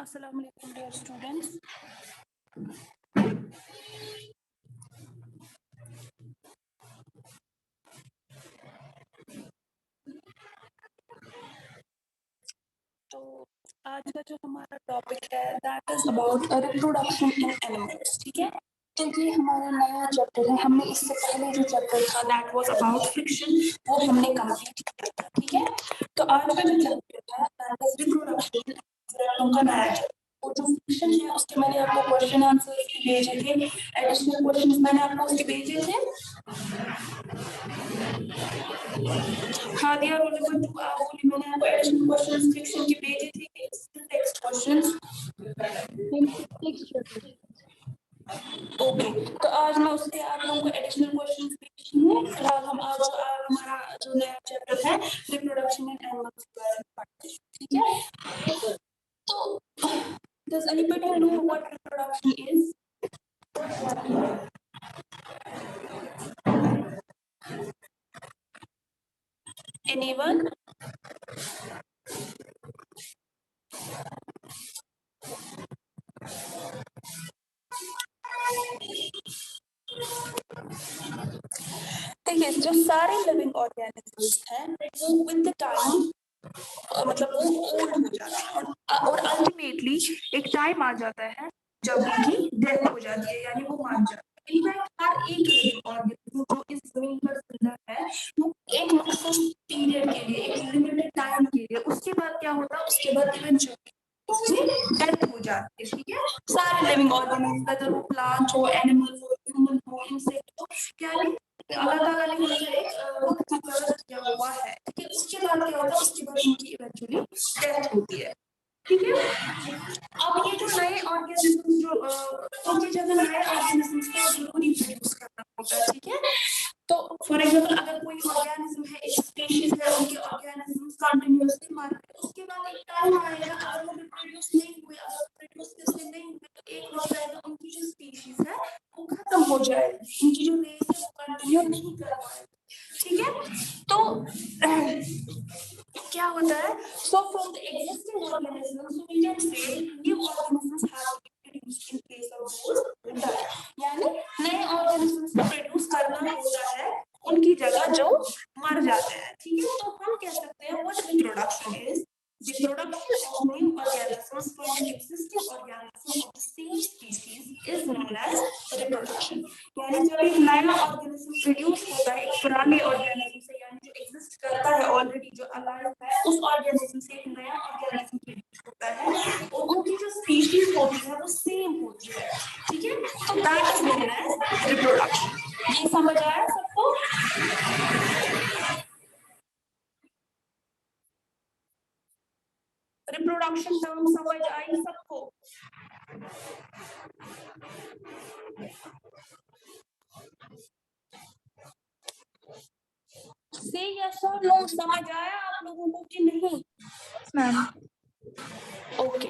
Assalamu alaikum dear students. तो आज का जो हमारा टॉपिक है that is about reproduction in animals, ठीक है। तो ये हमारा नया चैप्टर है। हमने इससे पहले जो चैप्टर था दैट वाज अबाउट फ्रिक्शन, वो हमने कंप्लीट किया था, ठीक है। तो आज का जो चैप्टर है दैट इज रिप्रोडक्शन, उनका नया चैप्टर। वो जो फ्रिक्शन है उसके मैंने आपको क्वेश्चन आंसर्स भेजे थे, एडिशनल क्वेश्चंस मैंने आपको उसके भेजे थे। हाँ दिया रोल नंबर 2 बोली मैंने आपको एडिशनल क्वेश्चंस फ्रिक्शन के भेजे थे, टेक्स्ट क्वेश्चंस। ओके, तो आज मैं उसके आप लोगों को एडिशनल क्वेश्चंस भेजती हूँ। फिलहाल हम आज हमारा जो नया चैप्टर है रिप्रोडक्शन इन एनिमल्स के बारे में पढ़ते हैं, ठीक है। तो does anybody know what reproduction is? Anyone? देखिए जो सारे लिविंग ऑर्गेनिजम्स हैं वो विद द टाइम मतलब वो ओल्ड हो जाते हैं और अल्टीमेटली एक टाइम आ जाता है जब उनकी डेथ हो जाती है, यानी वो मर जाते हैं। इनफैक्ट हर एक लिविंग ऑर्गेनिज्म जो इस जमीन पर जिंदा है वो एक मखसूस पीरियड के लिए, एक लिमिटेड टाइम के लिए, उसके बाद क्या होता है, उसके बाद इवेंचुअली डेथ हो जाती है, ठीक है। सारे लिविंग ऑर्गेनिज्म, वेदर वो प्लांट हो, एनिमल हो, ह्यूमन हो, इंसेक्ट हो, क्या है अल्लाह ताला ने मुझे एक वक्त मुकर्रर किया हुआ है, ठीक है। उसके बाद क्या होता है, उसके बाद उनकी इवेंचुअली डेथ होती है, ठीक है। अब ये जो नए ऑर्गेनिज्म जो उनकी जगह नए ऑर्गेनिज्म्स को जरूरी प्रोड्यूस करना होता है, ठीक है। तो फॉर एग्जांपल अगर कोई ऑर्गेनिज्म है, एक स्पीशीज है, उनके ऑर्गेनिज्म्स कंटिन्यूअसली मर रहे हैं, उसके बाद एक टाइम आएगा अगर वो प्रोड्यूस नहीं हुए, अगर प्रोड्यूस किसी नहीं हुए, तो एक वक्त आएगा उनकी जो स्पीशीज है वो खत्म हो जाएगी, उनकी जो रेस है वो कंटिन्यू नहीं कर पाएगी, ठीक है। तो क्या होता है, so from the existing organisms we can say new organisms have produced in place of those that, यानी नए ऑर्गेनिजम्स को प्रोड्यूस करना होता है उनकी जगह जो मर जाते हैं, ठीक है। तो हम कह सकते हैं what reproduction is the production of new organisms from the existing organisms organism of the same species is known as reproduction. यानी जब एक नया ऑर्गेनिज्म प्रोड्यूस होता है एक पुराने ऑर्गेनिज्म से, यानी जो एग्जिस्ट करता है ऑलरेडी, जो अलाइव है, उस ऑर्गेनिज्म से एक नया ऑर्गेनिज्म प्रोड्यूस होता है और उनकी जो स्पीशीज होती है वो सेम होती है, ठीक है, तो that is known as reproduction. ये समझ आया सबको? रिप्रोडक्शन टर्म समझ आई सबको? से यस और नो समझ आया आप लोगों को कि नहीं? Ma'am okay,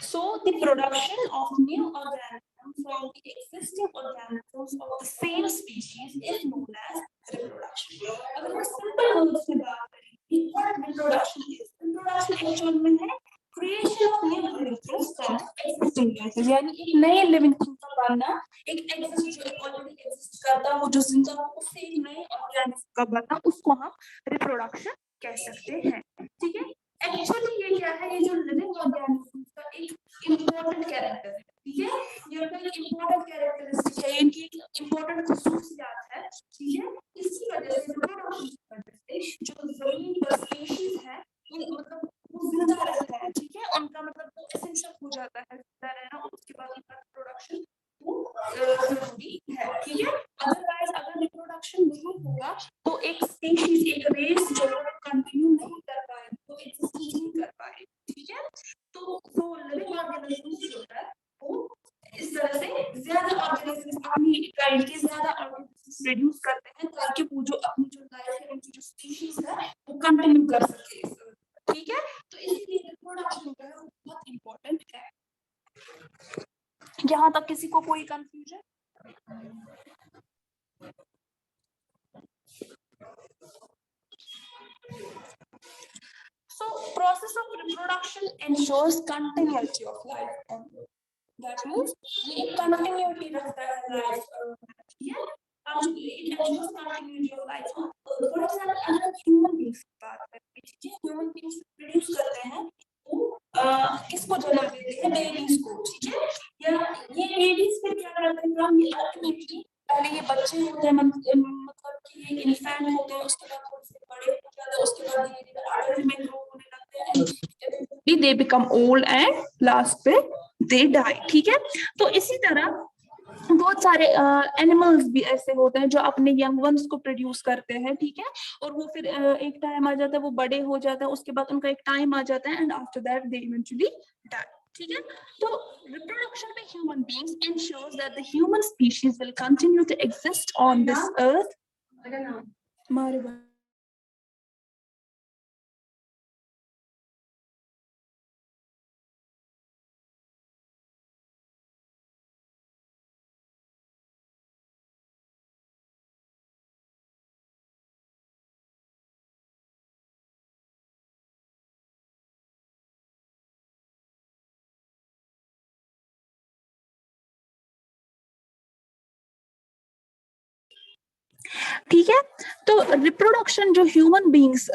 so the production of new organisms from the existing organisms of the same species is known as reproduction. अगर मैं सिंपल वर्ड्स में बात करें what reproduction is, reproduction actual में है creation of new living things from existing things, यानी एक नए living things का बनना, एक exist जो already exist करता वो जो जिंदा उससे एक नए organism का बनना, उसको हम reproduction कह सकते हैं, ठीक है। एक्चुअली ये क्या है, ये जो लिविंग ऑर्गेनिज्म का एक इम्पोर्टेंट कैरेक्टर है, ठीक है, ये उनका एक इम्पोर्टेंट कैरेक्टरिस्टिक है, इनकी एक इम्पोर्टेंट खसूसियात है, ठीक है। इसकी वजह से रिप्रोडक्शन की वजह से जो जमीन पर स्पीशीज है मतलब वो जिंदा रहता है, ठीक है, उनका मतलब वो एसेंशियल हो जाता है जिंदा रहना, और उसके बाद उनका रिप्रोडक्शन जरूरी है, ठीक है। अदरवाइज अगर रिप्रोडक्शन नहीं होगा तो एक स्पीशीज, एक रेस जो है कंटिन्यू नहीं कर पाएगी, तो एग्जिस्ट नहीं कर पाएगी, ठीक है। तो लिविंग ऑर्गेनिज्म जो है वो इस तरह से ज्यादा ऑर्गेनिज्म अपनी काइंड के ज्यादा ऑर्गेनिज्म प्रोड्यूस करते हैं ताकि वो जो अपनी जो लाइफ है, उनकी जो स्पीशीज है वो कंटिन्यू कर सके, ठीक है। तो इसीलिए रिप्रोडक्शन जो है वो बहुत इंपॉर्टेंट है। यहाँ तक किसी को कोई confusion? So process of reproduction ensures continuity of life on Earth. That means ये continuity रखता है life, ठीक है, it ensures continuity of life on Earth. For example, अगर human beings की बात करें, ठीक है, human beings produce करते हैं वो किसको जन्म देते हैं, बेबीज को, ठीक है, या ये बेबीज फिर क्या करते हैं काम, ये अल्टीमेटली पहले ये बच्चे होते हैं, मतलब कि ये इन्फेंट होते हैं, उसके बाद थोड़े से बड़े हो जाते हैं, उसके बाद धीरे-धीरे अडल्ट में ग्रो होने लगते हैं, they become old and last पे they die, ठीक है। तो इसी तरह बहुत सारे एनिमल्स भी ऐसे होते हैं जो अपने यंग वंस को प्रोड्यूस करते हैं, ठीक है, और वो फिर एक टाइम आ जाता है वो बड़े हो जाते हैं, उसके बाद उनका एक टाइम आ जाता है and after that they eventually die, ठीक है। तो रिप्रोडक्शन में human beings ensures that the human species will continue to exist on this earth. ठीक है, तो रिप्रोडक्शन जो ह्यूमन बीइंग्स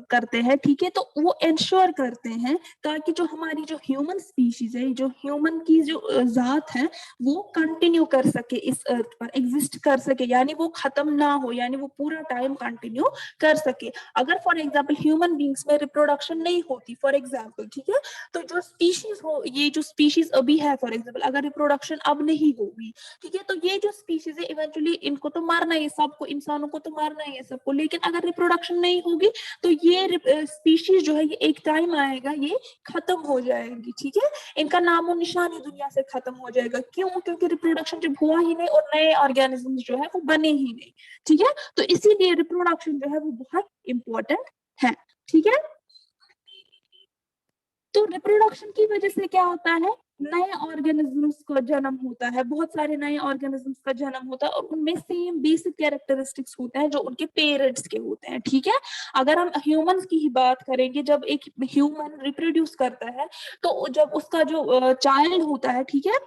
करते हैं, ठीक है, तो वो इंश्योर करते हैं ताकि जो हमारी जो ह्यूमन स्पीशीज है, जो ह्यूमन की जो जात है वो कंटिन्यू कर सके, इस अर्थ पर एग्जिस्ट कर सके, यानी वो खत्म ना हो, यानी वो पूरा टाइम कंटिन्यू कर सके। अगर फॉर एग्जांपल ह्यूमन बीइंग्स में रिप्रोडक्शन नहीं होती फॉर एग्जांपल, ठीक है, तो जो स्पीशीज हो, ये जो स्पीशीज अभी है फॉर एग्जांपल, अगर रिप्रोडक्शन अब नहीं होगी, ठीक है, तो ये जो स्पीशीज है इवेंचुअली इनको तो मारना है, सबको, इंसानों को तो मारना ही है सबको, लेकिन अगर रिप्रोडक्शन नहीं होगी तो ये स्पीशीज जो है ये एक टाइम आएगा ये खत्म हो जाएगी, ठीक है, इनका नामो निशान दुनिया से खत्म हो जाएगा। क्यों? क्योंकि रिप्रोडक्शन जब हुआ ही नहीं और नए ऑर्गेनिजम्स जो है वो बने ही नहीं, ठीक है, तो इसीलिए रिप्रोडक्शन जो है वो बहुत इंपॉर्टेंट है, ठीक है। तो रिप्रोडक्शन की वजह से क्या होता है, नए ऑर्गेनिजम्स का जन्म होता है, बहुत सारे नए ऑर्गेनिजम्स का जन्म होता है और उनमें सेम बेसिक कैरेक्टरिस्टिक्स होते हैं जो उनके पेरेंट्स के होते हैं, ठीक है। अगर हम ह्यूमंस की ही बात करेंगे, जब एक ह्यूमन रिप्रोड्यूस करता है तो जब उसका जो चाइल्ड होता है, ठीक है,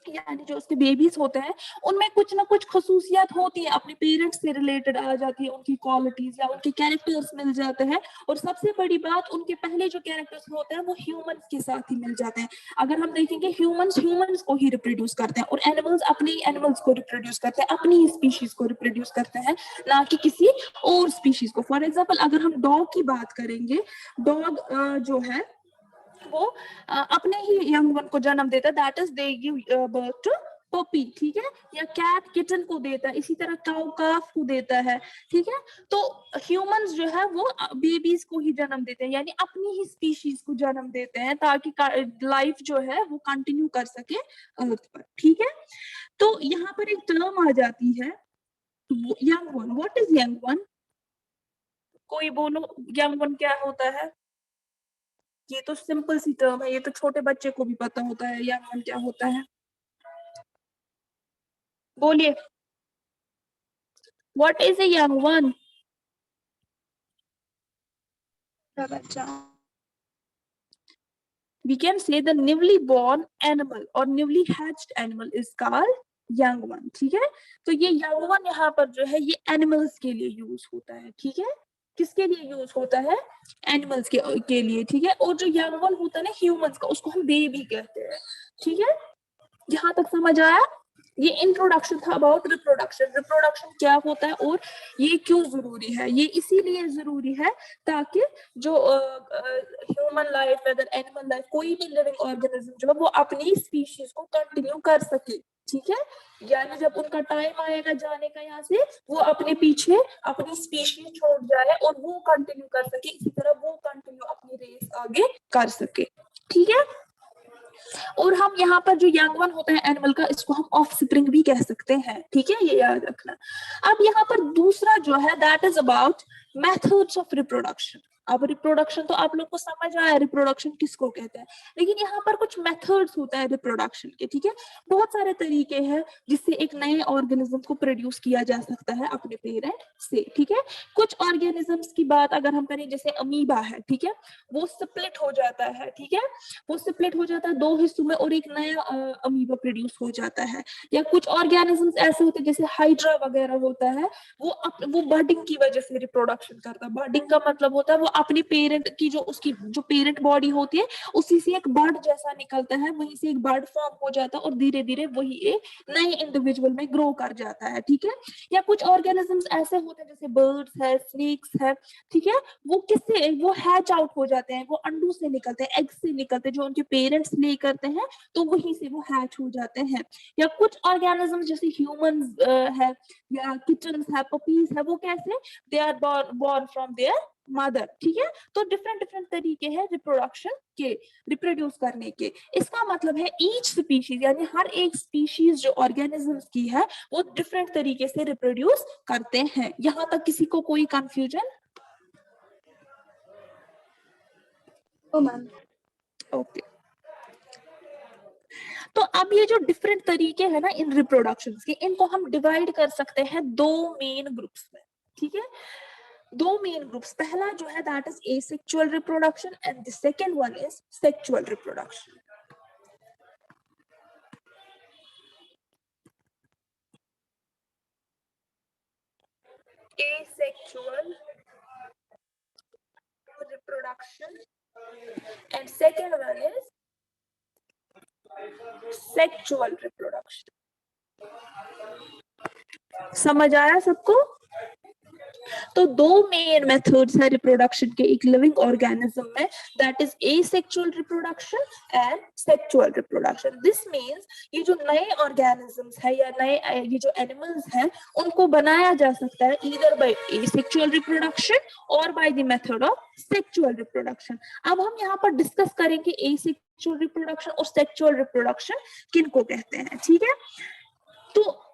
यानी जो उसके बेबीज होते हैं उनमें कुछ ना कुछ खसूसियात होती है, अपने पेरेंट्स से रिलेटेड आ जाती है, उनकी क्वालिटीज या उनके कैरेक्टर्स मिल जाते हैं। और सबसे बड़ी बात, उनके पहले जो कैरेक्टर्स होते हैं वो ह्यूमंस के साथ ही मिल जाते हैं। अगर हम देखेंगे ह्यूमंस ह्यूमंस को ही रिप्रोड्यूस करते हैं और एनिमल्स अपने एनिमल्स को रिप्रोड्यूस करते हैं, अपनी ही स्पीशीज को रिप्रोड्यूस करते हैं, ना कि किसी और स्पीशीज को। फॉर एग्जाम्पल अगर हम डॉग की बात करेंगे, डॉग जो है वो अपने ही यंग वन को जन्म देता है, that is they give birth to puppy, ठीक है। या कैट किटन को देता है, इसी तरह काउ काफ को देता है, ठीक है। तो ह्यूमंस जो है वो बेबीज को ही जन्म देते हैं, यानी अपनी ही स्पीशीज को जन्म देते हैं ताकि लाइफ जो है वो कंटिन्यू कर सके अर्थ पर, ठीक है। तो यहाँ पर एक टर्म आ जाती है young one. What is young one? कोई बोलो, यंग वन क्या होता है? ये तो सिंपल सी टर्म है, ये तो छोटे बच्चे को भी पता होता है यंग वन क्या होता है। बोलिए, what is a young one? बच्चा, we can say the newly born animal or newly hatched animal is called young one, ठीक है। तो ये young one यहाँ पर जो है ये एनिमल्स के लिए यूज होता है, ठीक है। किसके लिए यूज होता है? एनिमल्स के लिए, ठीक है। और जो यंग वन होता है ना ह्यूमंस का, उसको हम बेबी कहते हैं, ठीक है। यहाँ तक समझ आया? ये इंट्रोडक्शन था अबाउट रिप्रोडक्शन। रिप्रोडक्शन क्या होता है और ये क्यों जरूरी है? ये इसीलिए जरूरी है ताकि जो human life whether animal life, कोई भी लिविंग ऑर्गेनिज्म जो है वो अपनी स्पीशीज को कंटिन्यू कर सके, ठीक है। यानी जब उनका टाइम आएगा जाने का यहाँ से, वो अपने पीछे अपनी स्पीशीज छोड़ जाए और वो कंटिन्यू कर सके, इसी तरह वो कंटिन्यू अपनी रेस आगे कर सके, ठीक है। और हम यहाँ पर जो यंग वन होता है एनिमल का, इसको हम ऑफ स्प्रिंग भी कह सकते हैं, ठीक है, ये याद रखना। अब यहाँ पर दूसरा जो है that is about methods of reproduction. अब रिप्रोडक्शन तो आप लोग को समझ आया रिप्रोडक्शन किसको कहते हैं, लेकिन यहाँ पर कुछ मेथड्स होता है रिप्रोडक्शन के, ठीक है। बहुत सारे तरीके हैं जिससे एक नए ऑर्गेनिज्म को प्रोड्यूस किया जा सकता है अपने पेरेंट से, ठीक है। कुछ ऑर्गेनिजम्स की बात अगर हम करें, जैसे अमीबा है, ठीक है, वो स्प्लिट हो जाता है, ठीक है। वो स्प्लिट हो जाता है दो हिस्सों में और एक नया अमीबा प्रोड्यूस हो जाता है। या कुछ ऑर्गेनिजम्स ऐसे होते हैं जैसे हाइड्रा वगैरह होता है, वो बर्डिंग की वजह से रिप्रोडक्शन करता है। बर्डिंग का मतलब होता है वो अपनी पेरेंट की जो उसकी जो पेरेंट बॉडी होती है उसी से एक बर्ड जैसा निकलता है, वहीं से एक बर्ड फॉर्म हो जाता है और धीरे धीरे वही एक नए इंडिविजुअल में ग्रो कर जाता है, ठीक है। या कुछ ऑर्गेनिजम्स ऐसे होते हैं जैसे बर्ड्स है, स्नेक्स है, ठीक है, वो किससे वो हैच आउट हो जाते हैं, वो अंडू से निकलते हैं, एग से निकलते हैं, जो उनके पेरेंट्स ले करते हैं तो वहीं से वो हैच हो जाते हैं। या कुछ ऑर्गेनिजम्स जैसे ह्यूमंस है या किचन्स है, पपीज है, वो कैसे they are born from their mother, ठीक है। तो डिफरेंट डिफरेंट तरीके हैं रिप्रोडक्शन के, रिप्रोड्यूस करने के। इसका मतलब है ईच स्पीशीज, यानी हर एक स्पीशीज जो ऑर्गेनिजम्स की है वो डिफरेंट तरीके से रिप्रोड्यूस करते हैं। यहां तक किसी को कोई कंफ्यूजन? ओके। तो अब ये जो डिफरेंट तरीके हैं ना इन रिप्रोडक्शन के, इनको हम डिवाइड कर सकते हैं दो मेन ग्रुप्स में, ठीक है। दो मेन ग्रुप्स, पहला जो है that is asexual reproduction and the second one is sexual reproduction. Asexual reproduction and second one is sexual reproduction. समझ आया सबको? तो दो मेन मेथड्स है रिप्रोडक्शन के एक लिविंग ऑर्गेनिज्म में, that is asexual reproduction and sexual reproduction. This means ये जो नए ऑर्गेनिजम्स है या नए ये जो एनिमल्स हैं उनको बनाया जा सकता है ईदर बाय एसेक्सुअल रिप्रोडक्शन और by the method of sexual reproduction. अब हम यहाँ पर डिस्कस करेंगे एसेक्सुअल रिप्रोडक्शन और सेक्सुअल रिप्रोडक्शन किनको कहते हैं, ठीक है। तो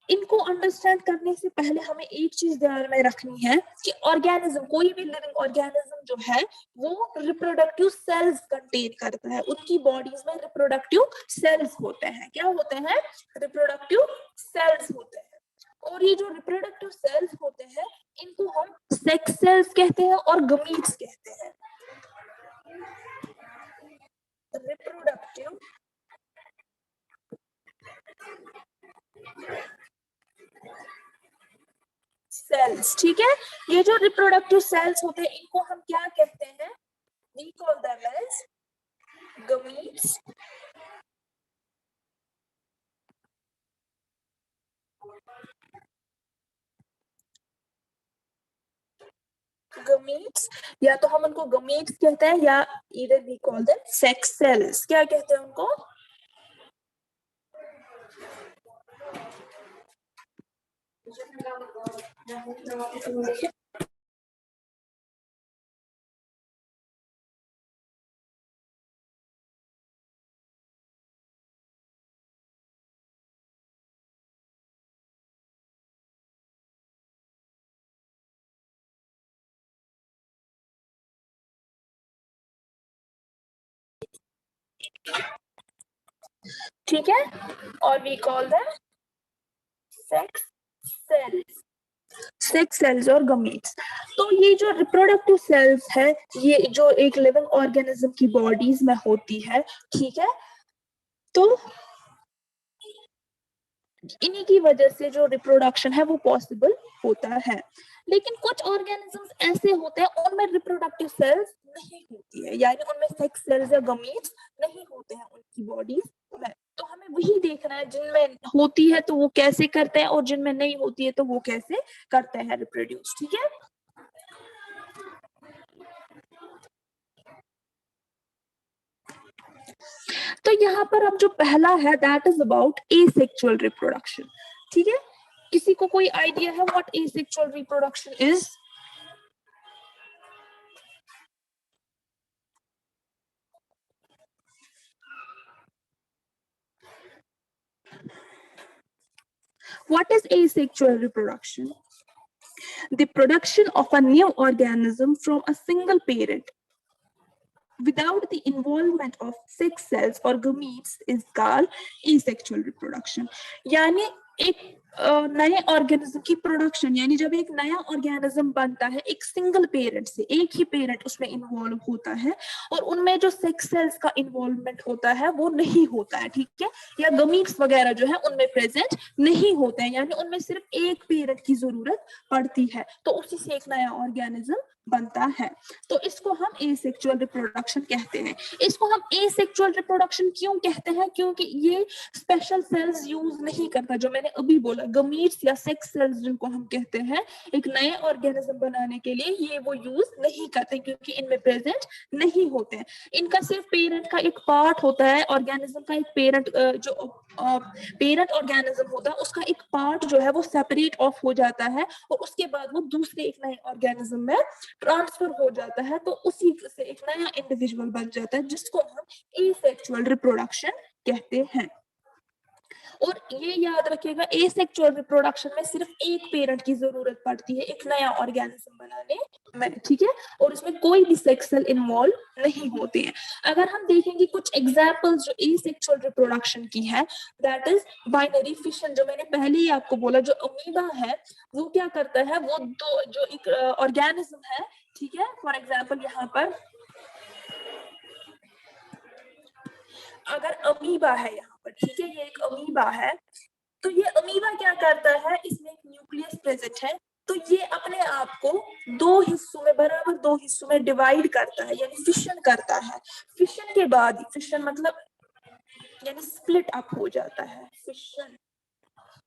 इनको अंडरस्टैंड करने से पहले हमें एक चीज ध्यान में रखनी है कि ऑर्गेनिज्म, कोई भी लिविंग ऑर्गेनिज्म जो है वो रिप्रोडक्टिव सेल्स कंटेन करता है, उनकी बॉडीज में रिप्रोडक्टिव सेल्स होते हैं। क्या होते हैं? रिप्रोडक्टिव सेल्स होते हैं। और ये जो रिप्रोडक्टिव सेल्स होते हैं इनको हम सेक्स सेल्स कहते हैं और गमीट्स कहते हैं। रिप्रोडक्टिव सेल्स, ठीक है। ये जो रिप्रोडक्टिव सेल्स होते हैं इनको हम क्या कहते हैं? We call them as gametes. Gametes, या तो हम उनको गमीट्स कहते हैं या इधर we call them sex cells. क्या कहते हैं उनको? ठीक है, और we call them sex cells. Sex cells और गमीट्स। तो ये जो रिप्रोडक्टिव सेल्स है ये जो एक लिविंग ऑर्गेनिज्म की बॉडीज में होती है, ठीक है, तो इन्हीं की वजह से जो रिप्रोडक्शन है वो पॉसिबल होता है। लेकिन कुछ ऑर्गेनिजम्स ऐसे होते हैं उनमें रिप्रोडक्टिव सेल्स नहीं होती है, यानी उनमें सेक्स सेल्स या गमीट्स नहीं होते हैं उनकी बॉडीज में। तो हमें वही देखना है जिनमें होती है तो वो कैसे करते हैं और जिनमें नहीं होती है तो वो कैसे करते हैं रिप्रोड्यूस, ठीक है। तो यहाँ पर अब जो पहला है that is about asexual reproduction, ठीक है। किसी को कोई आइडिया है what asexual reproduction is? What is asexual reproduction? The production of a new organism from a single parent without the involvement of sex cells or gametes is called asexual reproduction. यानी एक नए organism की production, यानी जब एक नया organism बनता है एक सिंगल पेरेंट से, एक ही पेरेंट उसमें इन्वॉल्व होता है और उनमें जो सेक्स सेल्स का इन्वॉल्वमेंट होता है वो नहीं होता है, ठीक है, या गमीट्स वगैरह जो है उनमें प्रेजेंट नहीं होते हैं, यानी उनमें सिर्फ एक पेरेंट की जरूरत पड़ती है तो उसी से एक नया ऑर्गेनिज्म बनता है। तो इसको हम एसेक्सुअल रिप्रोडक्शन कहते हैं। इसको हम एसेक्सुअल रिप्रोडक्शन क्यों कहते हैं? क्योंकि ये स्पेशल सेल्स यूज नहीं करता, जो मैंने अभी बोला गमीट्स या सेक्स सेल्स जिनको हम कहते हैं एक नए ऑर्गेनिज्म बनाने के लिए, ये वो यूज नहीं करते क्योंकि इनमें प्रेजेंट नहीं होते हैं। इनका सिर्फ पेरेंट का एक पार्ट होता है, ऑर्गेनिज्म का एक पेरेंट जो पेरेंट ऑर्गेनिज्म होता है उसका एक पार्ट जो है वो सेपरेट ऑफ हो जाता है और उसके बाद वो दूसरे एक नए ऑर्गेनिज्म में ट्रांसफर हो जाता है, तो उसी से एक नया इंडिविजुअल बन जाता है जिसको हम एसेक्सुअल रिप्रोडक्शन कहते हैं। और ये याद रखिएगा एसेक्सुअल रिप्रोडक्शन में सिर्फ एक पेरेंट की जरूरत पड़ती है एक नया ऑर्गेनिज्म बनाने में, ठीक है, और इसमें कोई भी सेक्स सेल इन्वॉल्व नहीं होते हैं। अगर हम देखेंगे कुछ एग्जांपल्स जो एसेक्सुअल रिप्रोडक्शन की है, दैट इज बाइनरी फिशन। जो मैंने पहले ही आपको बोला, जो अमीबा है वो क्या करता है, वो दो जो एक ऑर्गेनिज्म है, ठीक है, फॉर एग्जाम्पल यहाँ पर अगर अमीबा है यहाँ पर, ठीक है, ये एक अमीबा है, तो ये अमीबा क्या करता है, इसमें एक न्यूक्लियस प्रेजेंट है, तो ये अपने आप को दो हिस्सों में, बराबर दो हिस्सों में डिवाइड करता है, यानी फिशन करता है। फिशन के बाद, फिशन मतलब यानी स्प्लिट अप हो जाता है, फिशन,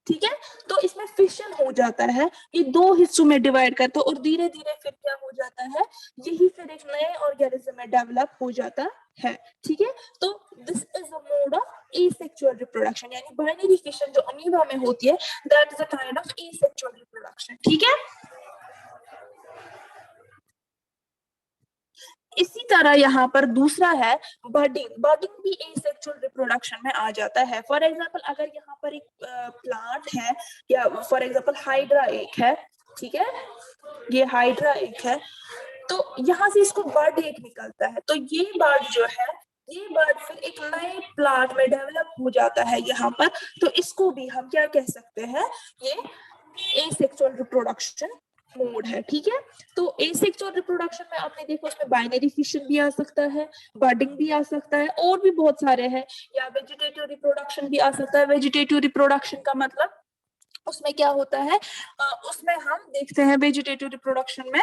ठीक है, तो इसमें फिशन हो जाता है, ये दो हिस्सों में डिवाइड करता है और धीरे धीरे फिर क्या हो जाता है, यही फिर एक नए ऑर्गेनिज्म में डेवलप हो जाता है, ठीक है। तो this is a mode of asexual reproduction, यानी बाइनरी फिशन जो अमीबा में होती है that is a kind of asexual reproduction, ठीक है। इसी तरह यहाँ पर दूसरा है बर्डिंग। बर्डिंग भी एसेक्सुअल रिप्रोडक्शन में आ जाता है। फॉर एग्जांपल अगर यहाँ पर एक प्लांट है, या फॉर एग्जांपल हाइड्रा एक है, ठीक है, ये हाइड्रा एक है, तो यहाँ से इसको बर्ड एक निकलता है, तो ये बर्ड जो है, ये बर्ड फिर एक नए प्लांट में डेवलप हो जाता है यहाँ पर, तो इसको भी हम क्या कह सकते हैं, ये एसेक्सुअल रिप्रोडक्शन मोड है, ठीक है। तो एसेक्सुअल रिप्रोडक्शन में आपने देखा उसमें बाइनरी फिशन भी आ सकता है, बर्डिंग भी आ सकता है और भी बहुत सारे हैं, या वेजिटेटिव रिप्रोडक्शन भी आ सकता है। वेजिटेटिव रिप्रोडक्शन का मतलब उसमें क्या होता है, उसमें हम देखते हैं वेजिटेटिव रिप्रोडक्शन में,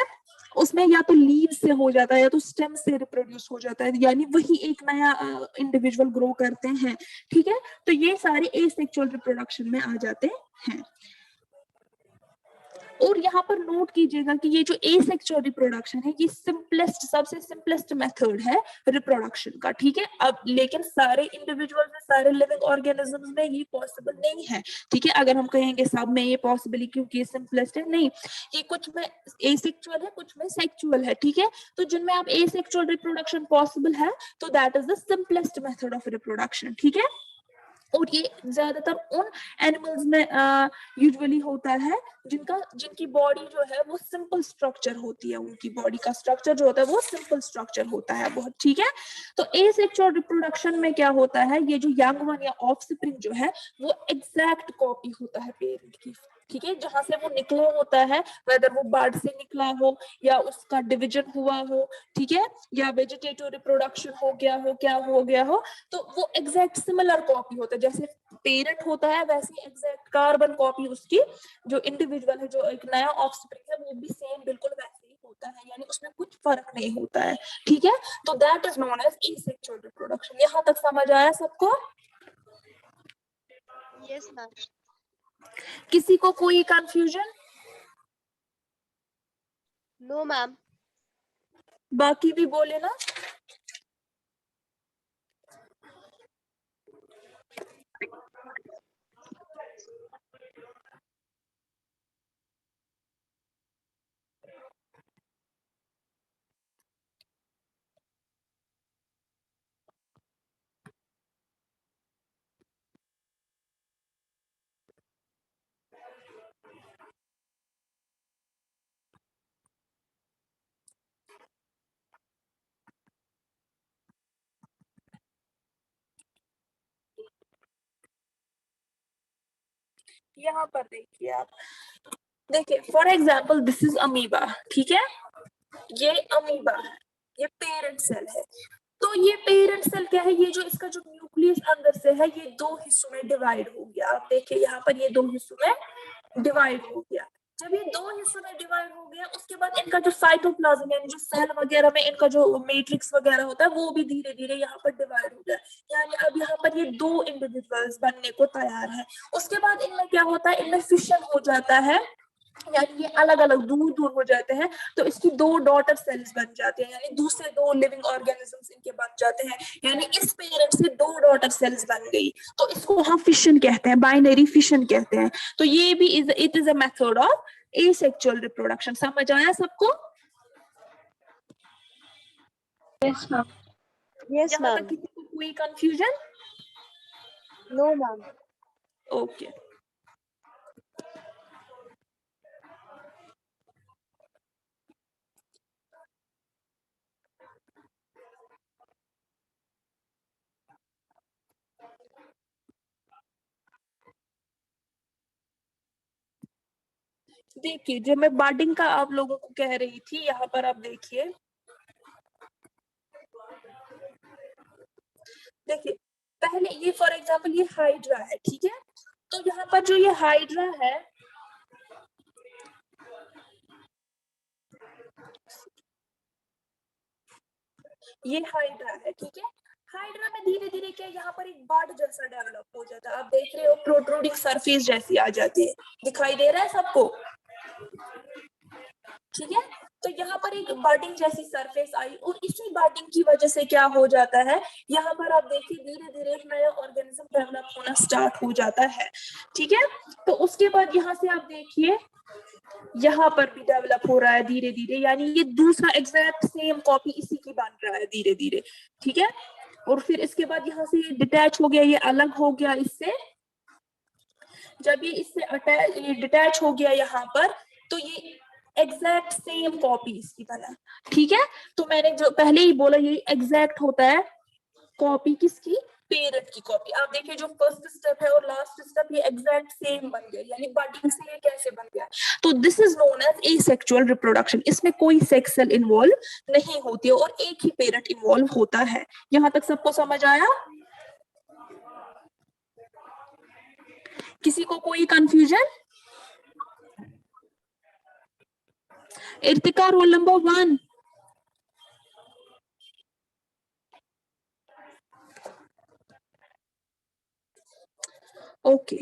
उसमें या तो लीव से हो जाता है या तो स्टेम से रिप्रोड्यूस हो जाता है, यानी वही एक नया इंडिविजुअल ग्रो करते हैं। ठीक है, तो ये सारे एसेक्सुअल रिप्रोडक्शन में आ जाते हैं। और यहाँ पर नोट कीजिएगा कि ये जो एसेक्सुअल रिप्रोडक्शन है, ये सिंपलेस्ट, सबसे सिंपलेस्ट मेथड है रिप्रोडक्शन का। ठीक है, अब लेकिन सारे इंडिविजुअल में, सारे लिविंग ऑर्गेनिजम्स में ये पॉसिबल नहीं है। ठीक है, अगर हम कहेंगे सब में ये पॉसिबल क्योंकि ये सिंपलेस्ट है, नहीं, ये कुछ में एसेक्सुअल है, कुछ में सेक्सुअल है। ठीक है, तो जिनमें आप एसेक्सुअल रिप्रोडक्शन पॉसिबल है, तो that is the simplest method of reproduction. ठीक है, और ये ज्यादातर उन एनिमल्स में यूजुअली होता है जिनकी बॉडी जो है वो सिंपल स्ट्रक्चर होती है, उनकी बॉडी का स्ट्रक्चर जो होता है वो सिंपल स्ट्रक्चर होता है बहुत। ठीक है, तो एसेक्सुअल रिप्रोडक्शन में क्या होता है, ये जो यंग वन या ऑफस्प्रिंग जो है वो एग्जैक्ट कॉपी होता है पेरेंट की। ठीक है, जहां से वो निकला होता है, वेदर वो बर्ड से निकला हो या उसका डिवीजन हुआ हो, ठीक है, या वेजिटेटिव रिप्रोडक्शन हो गया हो, क्या हो गया हो, तो वो एग्जैक्ट सिमिलर कॉपी होता है। जैसे पेरेंट होता है वैसे एग्जैक्ट कार्बन कॉपी उसकी जो इंडिविजुअल है, जो एक नया ऑफस्प्रिंग है, वो भी सेम बिल्कुल वैसे ही होता है, यानी उसमें कुछ फर्क नहीं होता है। ठीक है, तो that is known as asexual reproduction. यहाँ तक समझ आया सबको? Yes ma'am. किसी को कोई कंफ्यूजन? No ma'am. बाकी भी बोले ना। यहाँ पर देखिए आप, देखिए for example this is amoeba. ठीक है, ये अमीबा है, ये पेरेंट सेल है। तो ये पेरेंट सेल क्या है, ये जो इसका जो न्यूक्लियस अंदर से है, ये दो हिस्सों में डिवाइड हो गया। आप देखिए यहाँ पर ये दो हिस्सों में डिवाइड हो गया। जब ये दो हिस्सों में डिवाइड हो गया, उसके बाद इनका जो साइटोप्लाज्म यानी जो सेल वगैरह में इनका जो मैट्रिक्स वगैरह होता है, वो भी धीरे धीरे यहाँ पर डिवाइड हो गया। यानी अब यहाँ पर ये दो इंडिविजुअल्स बनने को तैयार है। उसके बाद इनमें क्या होता है, इनमें फिशन हो जाता है, यानी ये अलग अलग दूर दूर हो जाते हैं। तो इसकी दो डॉटर सेल्स बन जाते हैं, यानी दूसरे दो लिविंग ऑर्गेनिजम्स इनके बन जाते हैं। यानी इस पेरेंट से दो डॉटर सेल्स बन गई, तो इसको हम फिशन कहते हैं, बाइनरी फिशन कहते हैं। तो ये भी it is a method of asexual reproduction. समझ आया सबको? Yes ma'am. यस यहाँ तक मैम। किसी को कोई कंफ्यूजन? No ma'am. ओके, देखिए जो मैं बर्डिंग का आप लोगों को कह रही थी, यहाँ पर आप देखिए, देखिए पहले ये फॉर एग्जांपल ये हाइड्रा है। ठीक है, तो यहाँ पर जो ये हाइड्रा है, ये हाइड्रा है। ठीक है, हाइड्रा में धीरे धीरे क्या यहाँ पर एक बर्ड जैसा डेवलप हो जाता है। आप देख रहे हो प्रोट्रूडिंग सरफेस जैसी आ जाती है, दिखाई दे रहा है सबको? ठीक है, तो यहाँ पर एक बर्डिंग जैसी सरफेस आई, और इसी बर्डिंग की वजह से क्या हो जाता है, यहाँ पर आप देखिए धीरे धीरे एक नया ऑर्गेनिज्म डेवलप होना स्टार्ट हो जाता है। ठीक है, तो उसके बाद यहाँ से आप देखिए यहाँ पर भी डेवलप हो रहा है धीरे धीरे, यानी ये दूसरा एग्जैक्ट सेम कॉपी इसी की बन रहा है धीरे धीरे। ठीक है, और फिर इसके बाद यहाँ से ये डिटैच हो गया, ये अलग हो गया इससे। जब ये इससे अटैच, ये डिटैच हो गया यहाँ पर, तो ये एग्जैक्ट सेम कॉपी इसकी बना। ठीक है, तो मैंने जो पहले ही बोला, ये एग्जैक्ट होता है कॉपी किसकी, पेरेंट की कॉपी। आप देखिए जो फर्स्ट स्टेप है और लास्ट स्टेप, ये एग्जैक्ट सेम बन गया, यानी बर्डिंग से ये कैसे बन गया। तो this is known as asexual reproduction. इसमें कोई सेक्स सेल इन्वॉल्व नहीं होती है और एक ही पेरेंट इन्वॉल्व होता है। यहाँ तक सबको समझ आया? किसी को कोई confusion? Irtika roll number 1। Okay,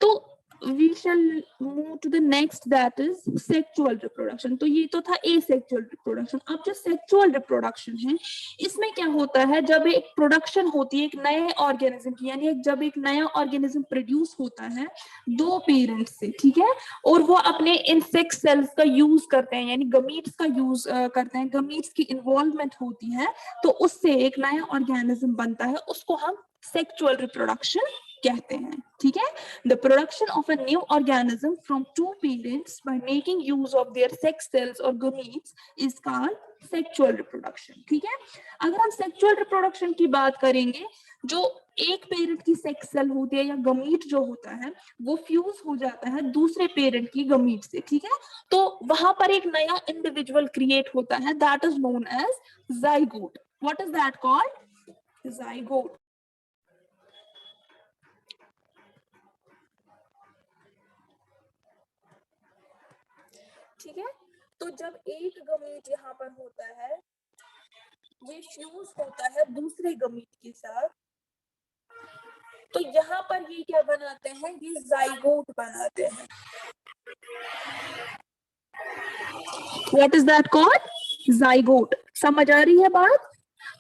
तो we shall move to the next, that is sexual reproduction। तो ये तो था asexual reproduction। अब जो sexual reproduction है, इसमें क्या होता है, जब एक प्रोडक्शन होती है एक नए ऑर्गेनिज्म की, यानी जब एक नया ऑर्गेनिज्म प्रोड्यूस होता है दो पेरेंट्स से, ठीक है, और वो अपने इन सेक्स सेल्स का यूज करते हैं, यानी गमीट्स का यूज करते हैं, गमीट्स की इन्वॉल्वमेंट होती है, तो उससे एक नया ऑर्गेनिज्म बनता है, उसको हम सेक्सुअल रिप्रोडक्शन कहते हैं, ठीक है। The production of a new organism from two parents by making use of their sex cells or gametes is called sexual reproduction, ठीक है। अगर हम sexual reproduction की बात करेंगे, जो एक पेरेंट की सेक्स सेल होती है या गमीट जो होता है, वो फ्यूज हो जाता है दूसरे पेरेंट की गमीट से, ठीक है, तो वहां पर एक नया इंडिविजुअल क्रिएट होता है, that is known as zygote. What is that called? Zygote. ठीक है, तो जब एक गमीट यहाँ पर होता है, ये फ्यूज होता है दूसरे गमीट के साथ, तो यहाँ पर ये क्या बनाते हैं, ये जाइगोट बनाते हैं। What is that called? Zygote. समझ आ रही है बात?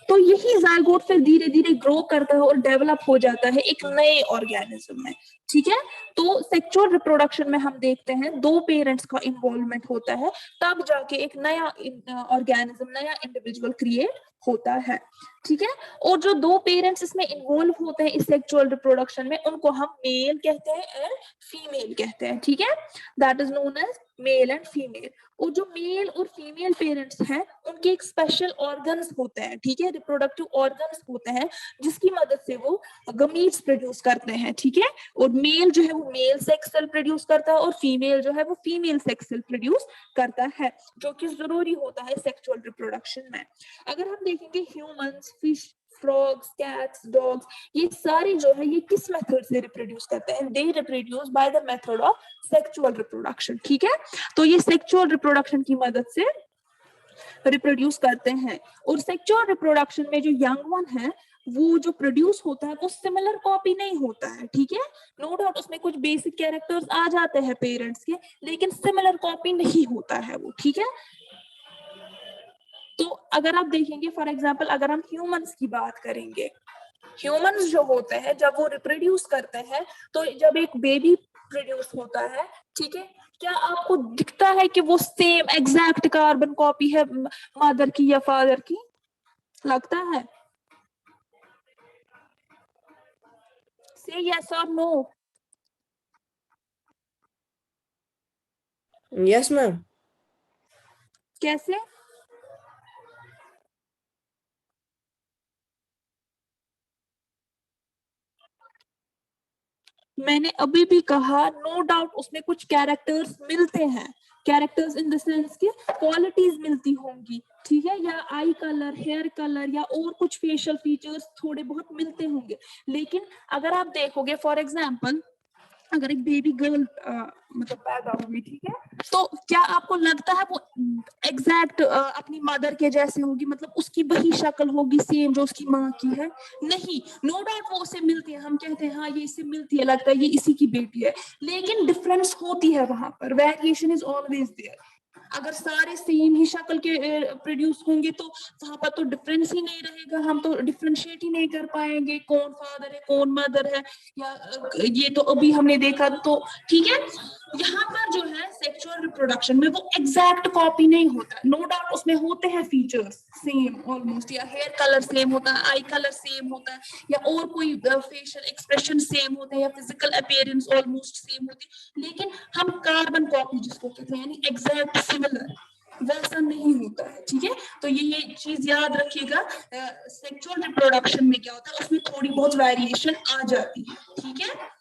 तो यही जाइगोट फिर धीरे धीरे ग्रो करता है और डेवलप हो जाता है एक नए ऑर्गेनिज्म में, ठीक है। तो सेक्सुअल रिप्रोडक्शन में हम देखते हैं दो पेरेंट्स का इन्वॉल्वमेंट होता है, तब जाके एक नया ऑर्गेनिज्म, नया इंडिविजुअल क्रिएट होता है, ठीक है। और जो दो पेरेंट्स इसमें इन्वॉल्व होते हैं इस सेक्सुअल रिप्रोडक्शन में, उनको हम मेल कहते हैं एंड फीमेल कहते हैं, ठीक है, that is known as male and female. और जो मेल और फीमेल पेरेंट्स हैं, उनके एक स्पेशल ऑर्गन्स होते हैं, ठीक है, रिप्रोडक्टिव ऑर्गन्स होते हैं, जिसकी मदद से वो गमीट्स प्रोड्यूस करते हैं, ठीक है। और मेल जो है वो मेल सेक्स सेल प्रोड्यूस करता है, और फीमेल जो है वो फीमेल सेक्स सेल प्रोड्यूस करता है, जो कि जरूरी होता है सेक्सुअल रिप्रोडक्शन में। अगर हम देखेंगे humans, fish, frogs, cats, dogs, ये सारे जो है ये किस मेथड से रिप्रोड्यूस करते हैं? They reproduce by the method of sexual reproduction, ठीक है। तो ये सेक्सुअल रिप्रोडक्शन की मदद से रिप्रोड्यूस करते हैं। और सेक्सुअल रिप्रोडक्शन में जो यंग वन है, वो जो प्रोड्यूस होता है वो सिमिलर कॉपी नहीं होता है, ठीक है। नो डाउट उसमें कुछ बेसिक कैरेक्टर्स आ जाते हैं पेरेंट्स के, लेकिन सिमिलर कॉपी नहीं होता है वो, ठीक है। तो अगर आप देखेंगे फॉर एग्जांपल, अगर हम ह्यूमंस की बात करेंगे, ह्यूमंस जो होते हैं जब वो रिप्रोड्यूस करते हैं, तो जब एक बेबी प्रोड्यूस होता है, ठीक है, क्या आपको दिखता है कि वो सेम एग्जैक्ट कार्बन कॉपी है मदर की या फादर की? लगता है? से यस और नो? Yes ma'am. कैसे? मैंने अभी भी कहा नो डाउट उसमें कुछ कैरेक्टर्स मिलते हैं, कैरेक्टर्स इन द सेंस की क्वालिटीज मिलती होंगी, ठीक है, या आई कलर, हेयर कलर, या और कुछ फेशियल फीचर्स थोड़े बहुत मिलते होंगे। लेकिन अगर आप देखोगे फॉर एग्जांपल, अगर एक बेबी गर्ल मतलब पैदा होगी, ठीक है, तो क्या आपको लगता है वो एग्जैक्ट अपनी मदर के जैसे होगी, मतलब उसकी वही शक्ल होगी सेम जो उसकी माँ की है? नहीं, नो डाउट वो उससे मिलती है, हम कहते हैं हाँ ये इससे मिलती है, लगता है ये इसी की बेटी है, लेकिन डिफरेंस होती है वहां पर, वेरिएशन इज ऑलवेज देयर। अगर सारे सेम ही शक्ल के प्रोड्यूस होंगे तो वहां पर तो डिफरेंस ही नहीं रहेगा, हम तो डिफरेंशिएट ही नहीं कर पाएंगे कौन फादर है कौन मदर है, या ये तो अभी हमने देखा, तो ठीक है। यहाँ पर जो है सेक्सुअल रिप्रोडक्शन में वो एग्जैक्ट कॉपी नहीं होता, नो डाउट उसमें होते हैं फीचर्स सेम ऑलमोस्ट, या हेयर कलर सेम होता है, आई कलर सेम होता है, या और कोई फेशियल एक्सप्रेशन सेम होते हैं, या फिजिकल अपीयरेंस ऑलमोस्ट सेम होती है, लेकिन हम कार्बन कॉपी जिसको कहते हैं, यानी एग्जैक्ट सिमिलर, वैसा नहीं होता है, ठीक है। तो ये चीज याद रखिएगा, सेक्सुअल रिप्रोडक्शन में क्या होता है, उसमें थोड़ी बहुत वेरिएशन आ जाती है, ठीक है।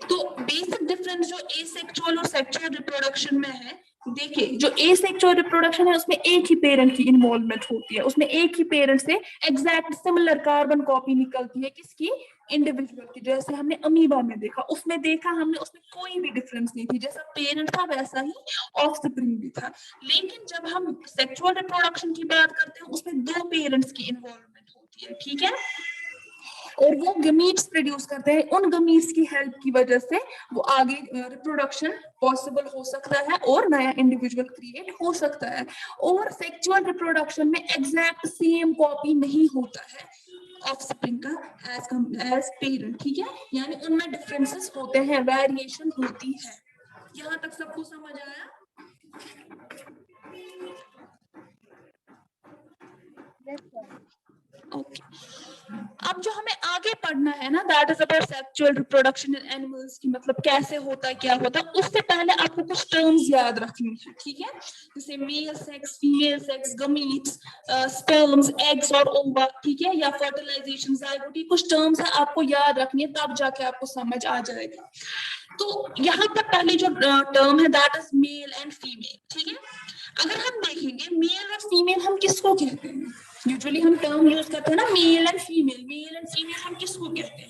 तो बेसिक डिफरेंस जो एसेक्सुअल और सेक्सुअल रिप्रोडक्शन में है, देखिए जो एसेक्सुअल रिप्रोडक्शन है उसमें एक ही पेरेंट की इन्वॉल्वमेंट होती है, उसमें एक ही पेरेंट से एग्जैक्ट सिमिलर कार्बन कॉपी निकलती है, किसकी, इंडिविजुअल की। जैसे हमने अमीबा में देखा, उसमें देखा हमने, उसमें कोई भी डिफरेंस नहीं थी, जैसा पेरेंट था वैसा ही ऑफस्प्रिंग भी था। लेकिन जब हम सेक्सुअल रिप्रोडक्शन की बात करते हैं उसमें दो पेरेंट्स की इन्वॉल्वमेंट होती है, ठीक है, और वो गमीट्स प्रोड्यूस करते हैं। उन गमीट्स की हेल्प की वजह से वो आगे रिप्रोडक्शन पॉसिबल हो सकता है और नया इंडिविजुअल क्रिएट हो सकता है। और सेक्सुअल रिप्रोडक्शन में एग्जैक्ट सेम कॉपी नहीं होता है ऑफस्प्रिंग का एज पेरेंट, ठीक है, यानी उनमें डिफरेंसेस होते हैं, वेरिएशन होती है। यहाँ तक सबको समझ आया? Yes, ma'am. ओके। अब जो हमें आगे पढ़ना है ना, that is about sexual reproduction in animals की, मतलब कैसे होता है, क्या होता है। उससे पहले आपको कुछ टर्म्स याद रखनी है, ठीक है, जैसे male sex, female sex, gametes, sperms, eggs और ओवा, ठीक है, या फर्टिलाइजेशन, जाइगोट, कुछ टर्म्स है आपको याद रखनी है, तब जाके आपको समझ आ जाएगा। तो यहाँ पर पहले जो टर्म है that is male and female, ठीक है। अगर हम देखेंगे मेल और फीमेल हम किसको कहते हैं, यूजुअली हम टर्म यूज करते हैं ना mail and female, mail and female हम किसको कहते हैं,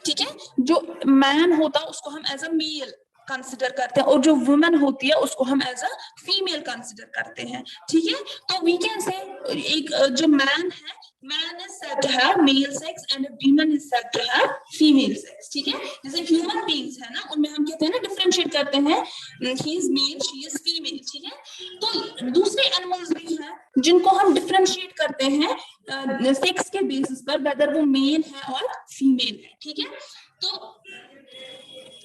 ठीक है। जो मैन होता है उसको हम एज अ मेल कंसिडर करते हैं और जो वुमेन होती है उसको हम एज अ फीमेल कंसिडर करते हैं, ठीक है। तो वी कैन से एक जो मैन है, man is said to have male sex and woman is said to have female sex, ठीक है। जैसे ह्यूमन बीइंग्स है ना, उनमें हम कहते हैं ना, डिफरेंशिएट करते हैं, he is male, she is female, ठीक है। तो दूसरे एनिमल्स भी हैं जिनको हम डिफरेंशिएट करते हैं सेक्स के बेसिस पर, वेदर वो मेल है और फीमेल है, ठीक है। तो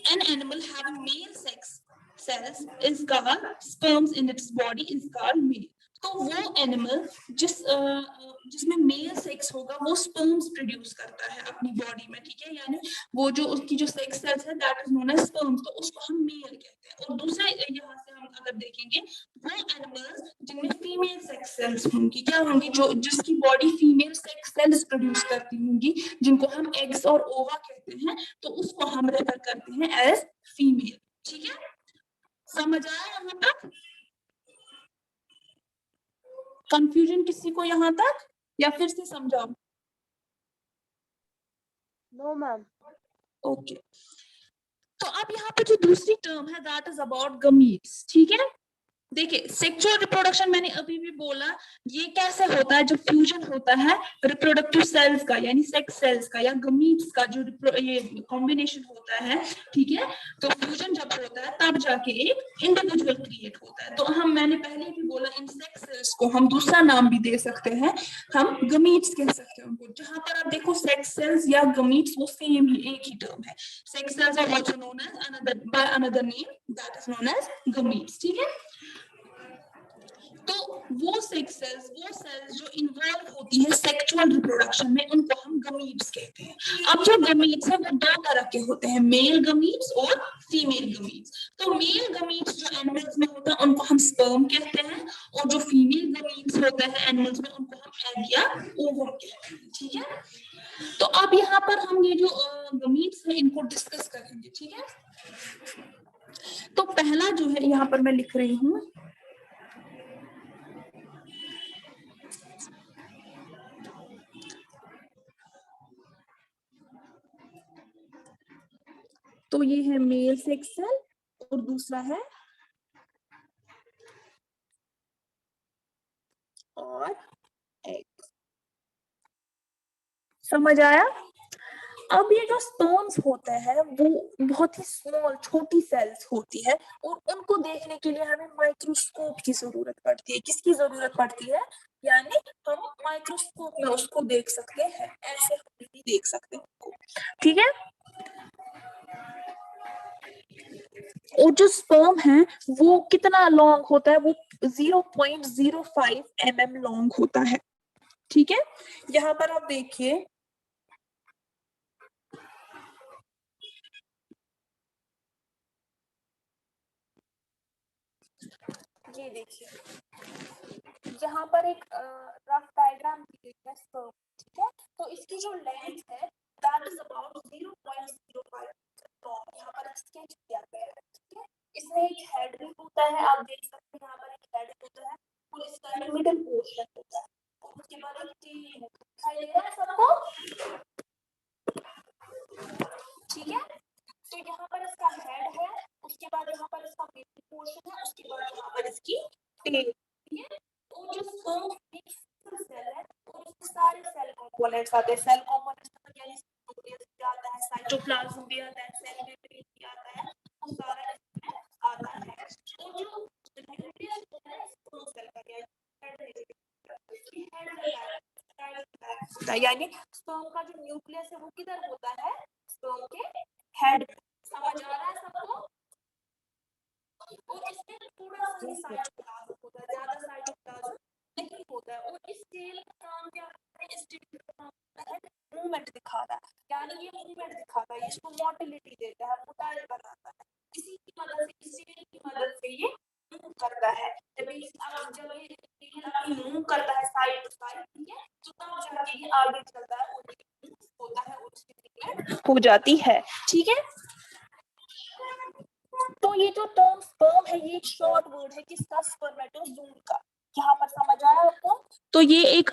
an animal having male sex cells is called sperms in its body is called male. तो वो एनिमल जिसमें मेल सेक्स होगा वो स्पर्म्स प्रोड्यूस करता है अपनी बॉडी में, ठीक है, यानी वो जो उसकी जो सेक्स सेल्स है that is known as sperms, तो उसको हम मेल कहते हैं। और दूसरा यहाँ से हम अगर देखेंगे वो एनिमल्स जिनमें फीमेल सेक्स सेल्स होंगी, क्या होंगी, जो जिसकी body female sex cells produce करती होंगी, जिनको हम एग्स और ओवा कहते हैं, तो उसको हम रेफर करते हैं एज फीमेल, ठीक है। समझ आया यहाँ तक? कंफ्यूजन किसी को यहाँ तक, या फिर से समझाओ? No, ma'am. ओके। तो अब यहाँ पे जो दूसरी टर्म है दैट इज अबाउट गमीट्स, ठीक है। देखिए सेक्सुअल रिप्रोडक्शन मैंने अभी भी बोला, ये कैसे होता है, जो फ्यूजन होता है रिप्रोडक्टिव सेल्स का यानी सेक्स सेल्स का या गमीट्स का, जो ये कॉम्बिनेशन होता है, ठीक है। तो फ्यूजन जब होता है तब जाके एक इंडिविजुअल क्रिएट होता है। तो मैंने पहले भी बोला इन सेक्स सेल्स को हम दूसरा नाम भी दे सकते हैं, हम गमीट्स कह सकते हैं उनको। जहां पर आप देखो सेक्स सेल्स या गमीट्स वो सेम ही, एक ही टर्म है। Sex cells are also known as another name that is known as gametes, ठीक है। तो वो सेक्स सेल्स, वो सेल्स जो इन्वॉल्व होती है सेक्सुअल रिप्रोडक्शन में, उनको हम गमीट्स कहते हैं। अब जो गमीट्स है वो दो तरह के होते हैं, मेल गमीट्स और फीमेल गमीट्स। तो मेल गमीट्स जो एनिमल्स में होता है उनको हम स्पर्म कहते हैं, और जो फीमेल गमीट्स होते हैं एनिमल्स में उनको हम एग या ओवम कहते हैं, ठीक है। तो अब यहाँ पर हम ये जो गमीट्स है इनको डिस्कस करेंगे, ठीक है। तो पहला जो है यहाँ पर मैं लिख रही हूँ, तो ये है मेल सेक्स सेल और दूसरा है और एग। समझ आया? अब ये जो स्पर्म्स होते हैं वो बहुत ही स्मॉल छोटी सेल्स होती है, और उनको देखने के लिए हमें माइक्रोस्कोप की जरूरत पड़ती है। किसकी जरूरत पड़ती है? यानी हम माइक्रोस्कोप में उसको देख सकते हैं, ऐसे हम नहीं देख सकते उनको, ठीक है। और जो स्पर्म है वो कितना लॉन्ग होता है, वो 0.05 mm लॉन्ग होता है, ठीक है। यहाँ पर आप देखिए, ये देखिए यहाँ पर एक रफ डायग्राम दी गई है स्पर्म, ठीक है। तो इसकी जो लेंथ है दैट इज अबाउट 0.05 लॉन्ग, यहाँ पर स्केच किया गया है, ठीक है। इसमें एक हेड भी होता है, आप देख सकते हैं यहाँ पर एक हेड होता है और इसका एक मिडल पोर्शन होता है और उसके बाद एक टेल होता है, दिखाई दे रहा है सबको, ठीक है। तो यहाँ पर इसका हेड है, उसके बाद यहाँ पर इसका मिडल पोर्शन है, उसके बाद यहाँ पर इसकी टेल, ठीक है। और जो स्पर्म एक सेल है और उसके सारे सेल कंपोनेंट्स आते हैं, सेल कंपोनेंट्स मतलब यानी न्यूक्लियस भी आता है, साइटोप्लाज्म भी आता है, सेल मेम्ब्रेन भी आता है, वो सारा इसमें आता है। और जो न्यूक्लियस होता है स्पर्म सेल का यानी यानी स्पर्म का जो न्यूक्लियस है वो किधर होता है, स्पर्म के हेड। समझ आ रहा है सबको? और इसमें थोड़ा सा ही साइटोप्लाज्म होता है, ज्यादा साइटोप्लाज्म नहीं होता है। और इस टेल का काम क्या होता है, इस टेल का काम होता है मूवमेंट दिखाना, यानी ये मूवमेंट दिखाता है, इसको मोटिलिटी देता है, मोटाइल बनाता है। इसी की मदद से, इस टेल की मदद से ये मूव करता है। जब ये टेल अपनी मूव करता है साइड टू साइड, ठीक है, तो तब जाके ये आगे चलता है और ये होता है और उसकी ट्रीटमेंट हो जाती है, ठीक है। तो ये जो टर्म स्पर्म है ये एक शॉर्ट वर्ड है किसका, स्पर्मेटोजोन का। यहाँ पर समझ आया आपको? तो ये एक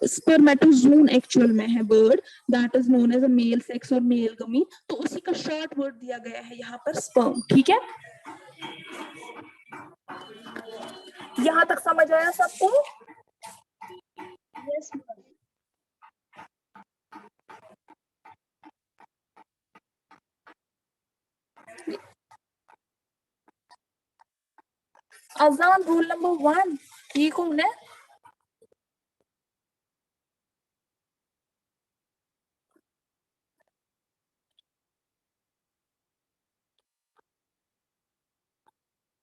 स्पर्मेटोजोन एक्चुअल में है word, that is known as a male sex और मेल गमी, तो उसी का शॉर्ट वर्ड दिया गया है यहाँ पर स्पर्म, ठीक है। यहाँ तक समझ आया सबको? Yes, ma'am. अजान रूल नंबर 1, ये कौन है?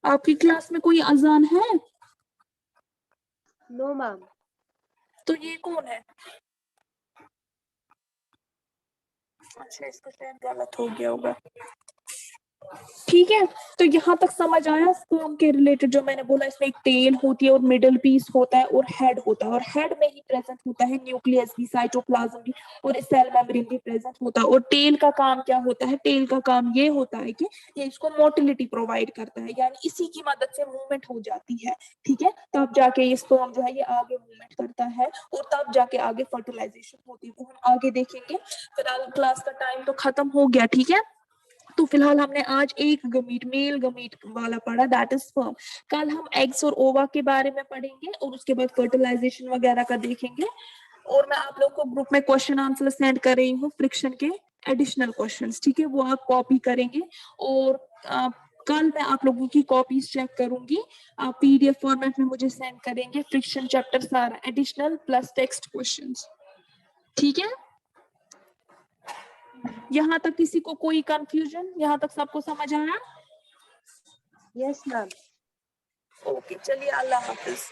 आपकी क्लास में कोई अजान है? No, ma'am. तो ये कौन है? अच्छा, इसका शायद गलत हो गया होगा, ठीक है। तो यहाँ तक समझ आया स्पर्म के रिलेटेड, जो मैंने बोला इसमें एक टेल होती है और मिडल पीस होता है और हेड होता है, और हेड में ही प्रेजेंट होता है न्यूक्लियस भी, साइटोप्लाज्म भी और सेल मेम्ब्रेन भी प्रेजेंट होता है। और टेल का काम क्या होता है, टेल का काम ये होता है कि ये इसको मोटिलिटी प्रोवाइड करता है, यानी इसी की मदद से मूवमेंट हो जाती है, ठीक है। तब जाके ये स्पर्म जो है ये आगे मूवमेंट करता है और तब जाके आगे फर्टिलाइजेशन होती है, वो हम आगे देखेंगे। फिलहाल क्लास का टाइम तो खत्म हो गया, ठीक है। तो फिलहाल हमने आज एक गमीट, मेल गमीट वाला पढ़ा, दैट इज स्पर्म। कल हम एग्स और ओवा के बारे में पढ़ेंगे और उसके बाद फर्टिलाइजेशन वगैरह का देखेंगे। और मैं आप लोग को ग्रुप में क्वेश्चन आंसर सेंड कर रही हूँ फ्रिक्शन के एडिशनल क्वेश्चंस, ठीक है, वो आप कॉपी करेंगे। और कल मैं आप लोगों की कॉपीज चेक करूंगी, आप पीडीएफ फॉर्मेट में मुझे सेंड करेंगे फ्रिक्शन चैप्टर सारा एडिशनल प्लस टेक्स्ट क्वेश्चंस, ठीक है। यहाँ तक किसी को कोई कंफ्यूजन, यहाँ तक सबको समझ आया? Yes, ma'am. ओके, चलिए, अल्लाह हाफिज।